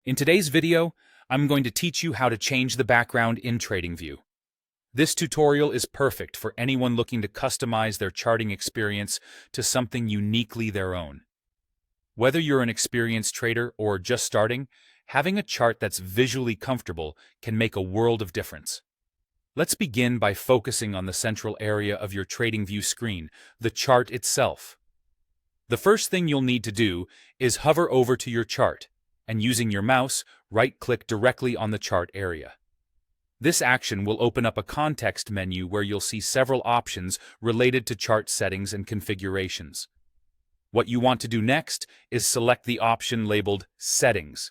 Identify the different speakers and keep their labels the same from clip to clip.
Speaker 1: In today's video, I'm going to teach you how to change the background in TradingView. This tutorial is perfect for anyone looking to customize their charting experience to something uniquely their own. Whether you're an experienced trader or just starting, having a chart that's visually comfortable can make a world of difference. Let's begin by focusing on the central area of your TradingView screen, the chart itself. The first thing you'll need to do is hover over to your chart, and using your mouse, right-click directly on the chart area. This action will open up a context menu where you'll see several options related to chart settings and configurations. What you want to do next is select the option labeled Settings.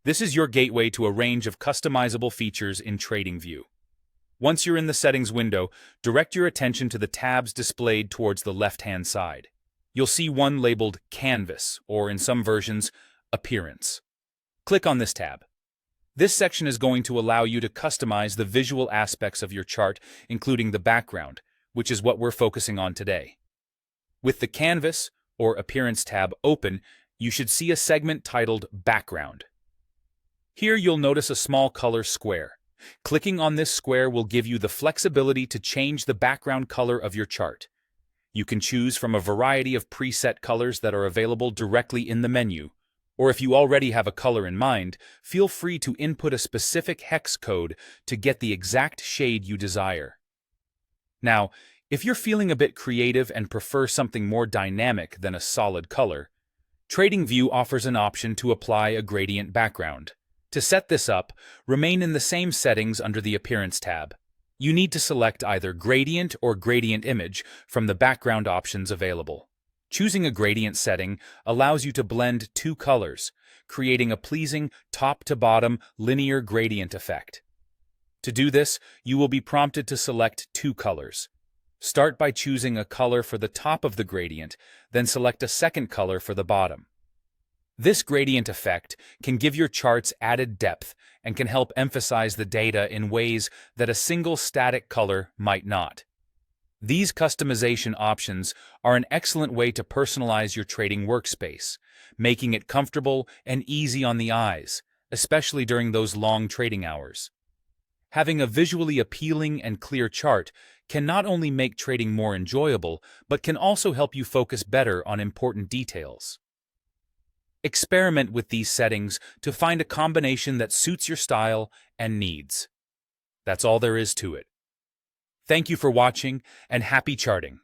Speaker 1: This is your gateway to a range of customizable features in TradingView. Once you're in the Settings window, direct your attention to the tabs displayed towards the left-hand side. You'll see one labeled Canvas, or in some versions, Appearance. Click on this tab. This section is going to allow you to customize the visual aspects of your chart, including the background, which is what we're focusing on today. With the Canvas, or Appearance tab open, you should see a segment titled Background. Here you'll notice a small color square. Clicking on this square will give you the flexibility to change the background color of your chart. You can choose from a variety of preset colors that are available directly in the menu, or if you already have a color in mind, feel free to input a specific hex code to get the exact shade you desire. Now, if you're feeling a bit creative and prefer something more dynamic than a solid color, TradingView offers an option to apply a gradient background. To set this up, remain in the same settings under the Appearance tab. You need to select either Gradient or Gradient Image from the background options available. Choosing a gradient setting allows you to blend two colors, creating a pleasing top-to-bottom linear gradient effect. To do this, you will be prompted to select two colors. Start by choosing a color for the top of the gradient, then select a second color for the bottom. This gradient effect can give your charts added depth and can help emphasize the data in ways that a single static color might not. These customization options are an excellent way to personalize your trading workspace, making it comfortable and easy on the eyes, especially during those long trading hours. Having a visually appealing and clear chart can not only make trading more enjoyable, but can also help you focus better on important details. Experiment with these settings to find a combination that suits your style and needs. That's all there is to it. Thank you for watching, and happy charting!